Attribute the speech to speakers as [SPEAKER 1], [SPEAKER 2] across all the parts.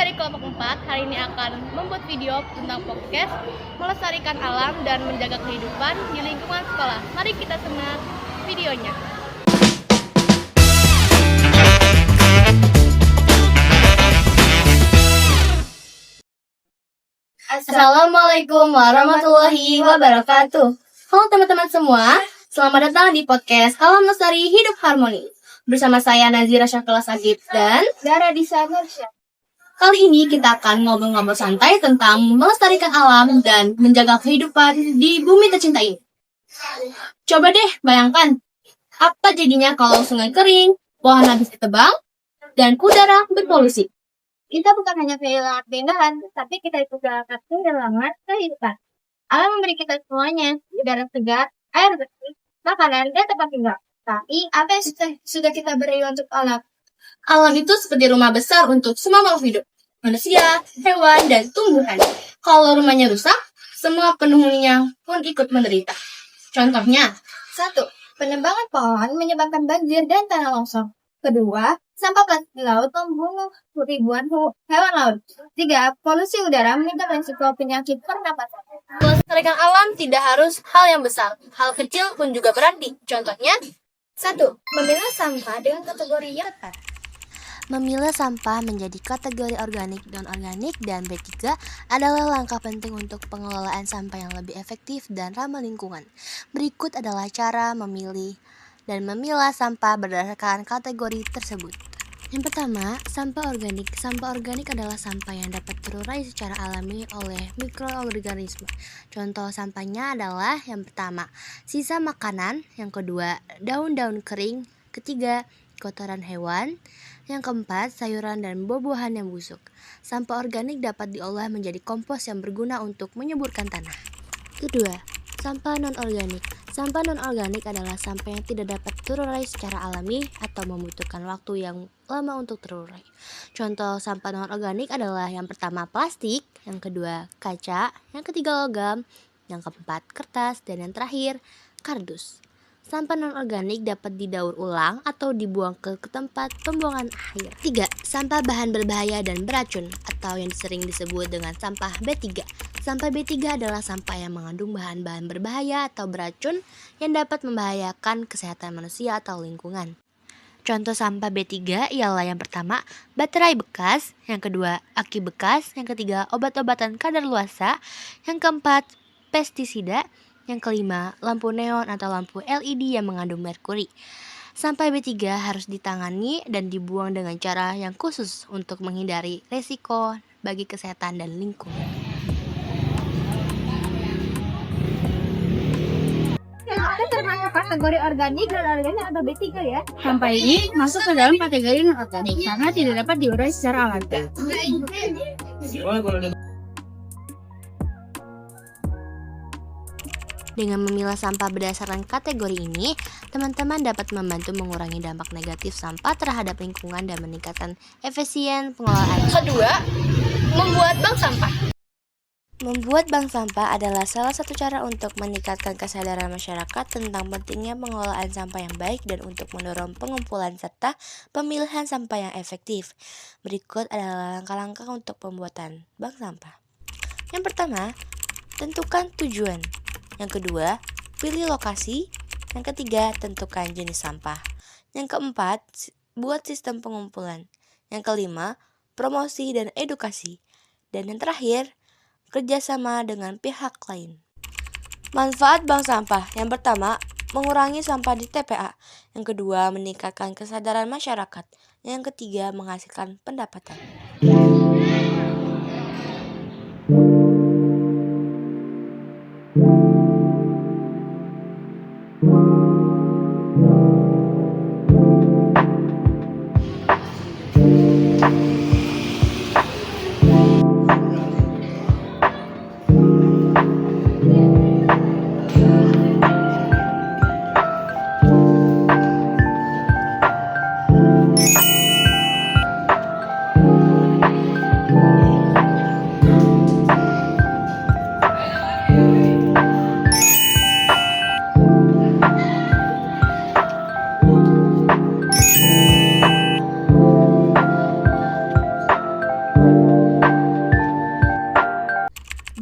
[SPEAKER 1] dari kelompok 4 hari ini akan membuat video tentang podcast melestarikan alam dan menjaga kehidupan di lingkungan sekolah. Mari kita simak videonya.
[SPEAKER 2] Assalamualaikum warahmatullahi wabarakatuh. Halo teman-teman semua, selamat datang di podcast Alam Lestari Hidup Harmoni. Bersama saya Nazira Syakila Sagib dan
[SPEAKER 1] Dara Disa Nursya.
[SPEAKER 2] kali ini kita akan ngobrol-ngobrol santai tentang melestarikan alam dan menjaga kehidupan di bumi tercinta ini. Coba deh bayangkan, apa jadinya kalau sungai kering, pohon habis ditebang, dan udara berpolusi.
[SPEAKER 3] Kita bukan hanya kehilangan keindahan, tapi kita juga akan kehilangan kehidupan. Alam memberi kita semuanya, udara segar, air bersih, makanan, dan tempat tinggal. Tapi apa yang sudah kita beri untuk alam?
[SPEAKER 2] Alam itu seperti rumah besar untuk semua makhluk hidup, manusia, hewan, dan tumbuhan. Kalau rumahnya rusak, semua penghuninya pun ikut menderita. Contohnya,
[SPEAKER 3] 1. Penebangan pohon menyebabkan banjir dan tanah longsor. 2. Sampah plastik di laut membunuh ribuan hewan laut. 3. Polusi udara meningkatkan risiko penyakit pernapasan.
[SPEAKER 2] melestarikan alam tidak harus hal yang besar. Hal kecil pun juga berarti. Contohnya,
[SPEAKER 3] 1. Memilah sampah dengan kategori yang tepat.
[SPEAKER 4] Memilah sampah menjadi kategori organik, non-organik, dan B3 adalah langkah penting untuk pengelolaan sampah yang lebih efektif dan ramah lingkungan. Berikut adalah cara memilih dan memilah sampah berdasarkan kategori tersebut. Yang pertama, sampah organik. Sampah organik adalah sampah yang dapat terurai secara alami oleh mikroorganisme. Contoh sampahnya adalah yang pertama, sisa makanan, yang kedua, daun-daun kering, ketiga, kotoran hewan, yang keempat, sayuran dan buah-buahan yang busuk. Sampah organik dapat diolah menjadi kompos yang berguna untuk menyuburkan tanah. Kedua, sampah non-organik. Sampah non-organik adalah sampah yang tidak dapat terurai secara alami atau membutuhkan waktu yang lama untuk terurai. Contoh sampah non-organik adalah yang pertama plastik, yang kedua kaca, yang ketiga logam, yang keempat kertas, dan yang terakhir kardus. Sampah non-organik dapat didaur ulang atau dibuang ke tempat pembuangan akhir. 3. Sampah bahan berbahaya dan beracun atau yang sering disebut dengan sampah B3. Sampah B3 adalah sampah yang mengandung bahan-bahan berbahaya atau beracun yang dapat membahayakan kesehatan manusia atau lingkungan. Contoh sampah B3 ialah yang pertama, baterai bekas, yang kedua, aki bekas, yang ketiga, obat-obatan kadaluarsa, yang keempat, pestisida, yang kelima, lampu neon atau lampu LED yang mengandung merkuri. Sampah B3 harus ditangani dan dibuang dengan cara yang khusus untuk menghindari resiko bagi kesehatan dan lingkungan.
[SPEAKER 3] Kita termasuk kategori organik dan organik atau B3 ya.
[SPEAKER 5] Sampah ini masuk ke dalam kategori non-organik karena tidak dapat diurai secara alami.
[SPEAKER 4] Dengan memilah sampah berdasarkan kategori ini, teman-teman dapat membantu mengurangi dampak negatif sampah terhadap lingkungan dan meningkatkan efisien pengelolaan.
[SPEAKER 2] kedua, membuat bank sampah.
[SPEAKER 4] Membuat bank sampah adalah salah satu cara untuk meningkatkan kesadaran masyarakat tentang pentingnya pengelolaan sampah yang baik dan untuk mendorong pengumpulan serta pemilihan sampah yang efektif. Berikut adalah langkah-langkah untuk pembuatan bank sampah. Yang pertama, tentukan tujuan. Yang kedua, pilih lokasi. Yang ketiga, tentukan jenis sampah. Yang keempat, buat sistem pengumpulan. Yang kelima, promosi dan edukasi. Dan yang terakhir, kerjasama dengan pihak lain. Manfaat bank sampah. Yang pertama, mengurangi sampah di TPA. Yang kedua, meningkatkan kesadaran masyarakat. Yang ketiga, menghasilkan pendapatan.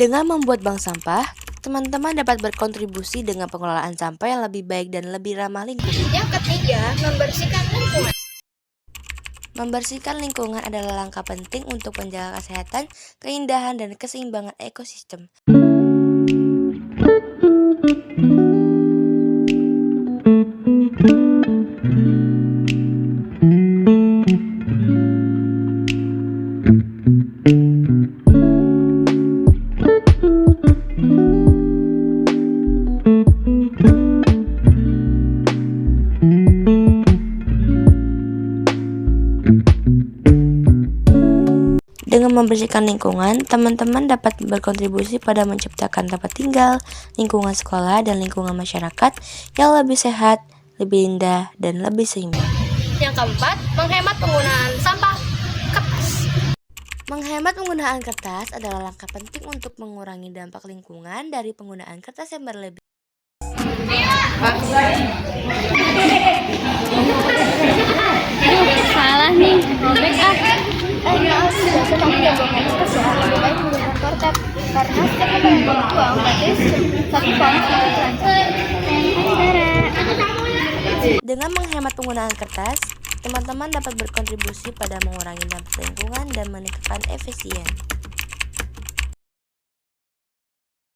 [SPEAKER 4] Dengan membuat bank sampah, teman-teman dapat berkontribusi dengan pengelolaan sampah yang lebih baik dan lebih ramah lingkungan.
[SPEAKER 3] Yang ketiga, membersihkan lingkungan.
[SPEAKER 4] Membersihkan lingkungan adalah langkah penting untuk menjaga kesehatan, keindahan, dan keseimbangan ekosistem. Dengan membersihkan lingkungan, teman-teman dapat berkontribusi pada menciptakan tempat tinggal, lingkungan sekolah, dan lingkungan masyarakat yang lebih sehat, lebih indah, dan lebih seimbang.
[SPEAKER 1] Yang keempat, menghemat penggunaan sampah kertas.
[SPEAKER 4] Menghemat penggunaan kertas adalah langkah penting untuk mengurangi dampak lingkungan dari penggunaan kertas yang berlebih.
[SPEAKER 1] Salah nih, robek ah.
[SPEAKER 3] Biasa kamu gak buang kertas ya, lebih baik menggunakan kortet. Karena setiap kita yang buang, berarti satu poin satu
[SPEAKER 4] Dengan menghemat penggunaan kertas, teman-teman dapat berkontribusi pada mengurangi dampak lingkungan dan meningkatkan efisien.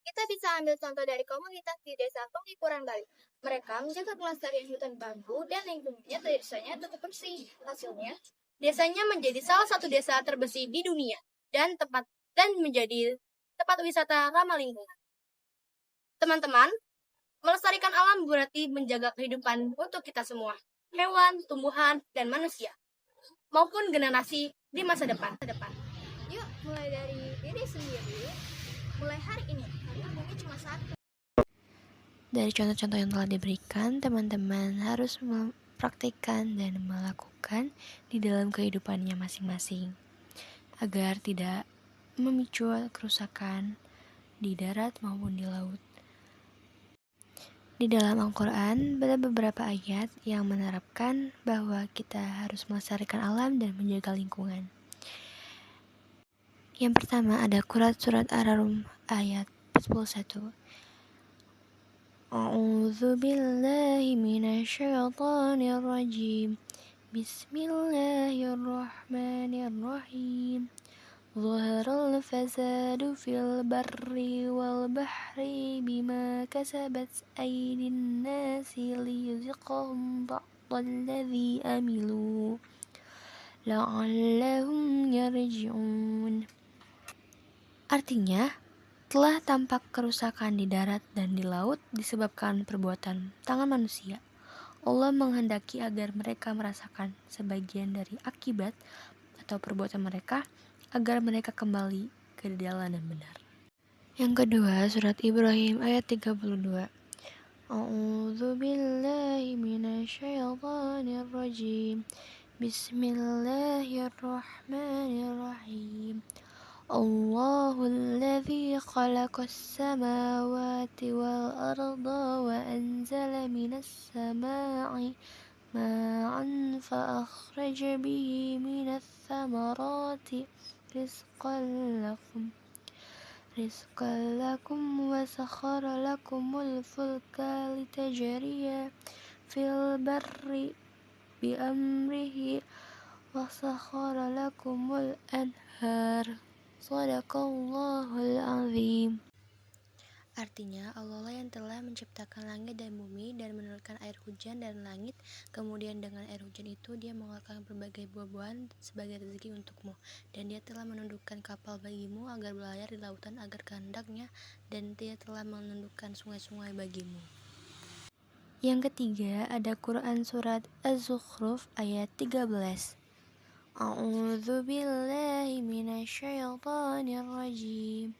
[SPEAKER 3] Kita bisa ambil contoh dari komunitas di Desa Penglipuran Bali. Mereka menjaga kelestarian hutan bambu dan lingkungannya desanya tetap bersih. Hasilnya,
[SPEAKER 1] Desanya menjadi salah satu desa terbersih di dunia dan menjadi tempat wisata ramah lingkungan. Teman-teman, melestarikan alam berarti menjaga kehidupan untuk kita semua, hewan, tumbuhan, dan manusia, maupun generasi di masa depan.
[SPEAKER 3] yuk mulai dari diri sendiri, mulai hari ini, karena bumi cuma satu.
[SPEAKER 4] Dari contoh-contoh yang telah diberikan, teman-teman harus mempraktikkan dan melakukan di dalam kehidupannya masing-masing, agar tidak memicu kerusakan di darat maupun di laut. Di dalam Al-Quran, ada beberapa ayat yang menerapkan bahwa kita harus melestarikan alam dan menjaga lingkungan. Yang pertama ada surat Ar-Rum ayat 41. A'udzu billahi minasyaitonir rajim. Bismillahirrahmanirrahim. Zaharal fasadu fil barri wal bahri bima kasabat aydin nasi liyuziqahum ba'dalladzi amilu la'allahum yarji'un. Artinya, telah tampak kerusakan di darat dan di laut disebabkan perbuatan tangan manusia. Allah menghendaki agar mereka merasakan sebagian dari akibat atau perbuatan mereka, agar mereka kembali ke jalan yang benar. Yang kedua, surat Ibrahim ayat 32. A'udzu billahi minasyaitonir rajim. Bismillahirrahmanirrahim. Allahul ladzi khalaqas samawati wal arda wa anzala minas sama'i ma'an fa akhraja bihi minas samarati rizqan lakum wa sakhara lakumul fulka litajriya fil barri bi amrihi wa sakhara lakumul anhar. Shadaqallahul azim. Artinya, Allah lah yang telah menciptakan langit dan bumi dan menurunkan air hujan dan langit. Kemudian dengan air hujan itu dia mengeluarkan berbagai buah-buahan sebagai rezeki untukmu. Dan dia telah menundukkan kapal bagimu agar berlayar di lautan agar kehendaknya. Dan dia telah menundukkan sungai-sungai bagimu. Yang ketiga ada Quran surat Az-Zukhruf ayat 13. A'udzu billahi minasyaitonir rajim.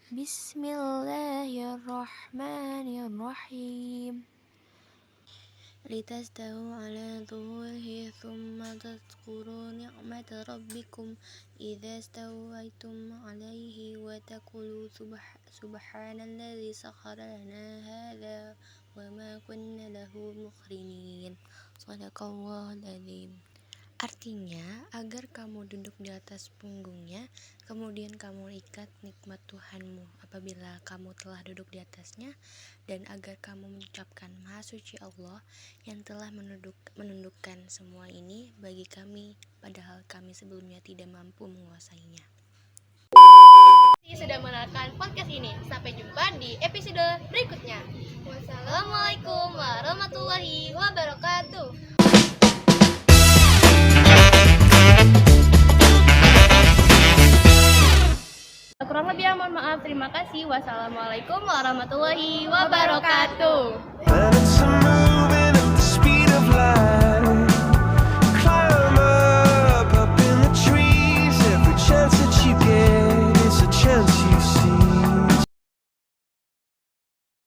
[SPEAKER 4] Bismillahirrahmanirrahim. Litastawu ala dhuhurihi thumma tadhkuru ni'mata rabbikum idza stawaitum alaihi wa taqulu subhanalladzi sakhkhara lana hadza wa ma kunna lahu muqrinin. Shadaqallahul azim. Artinya, agar kamu duduk di atas punggungnya, kemudian kamu ikat nikmat Tuhanmu apabila kamu telah duduk di atasnya, dan agar kamu mengucapkan Maha Suci Allah yang telah menundukkan semua ini bagi kami, padahal kami sebelumnya tidak mampu menguasainya.
[SPEAKER 1] Sudah menonton podcast ini. Sampai jumpa di episode berikutnya. Wassalamualaikum warahmatullahi wabarakatuh. Kurang lebih mohon maaf. Terima kasih. Wassalamualaikum warahmatullahi wabarakatuh.
[SPEAKER 6] But it's a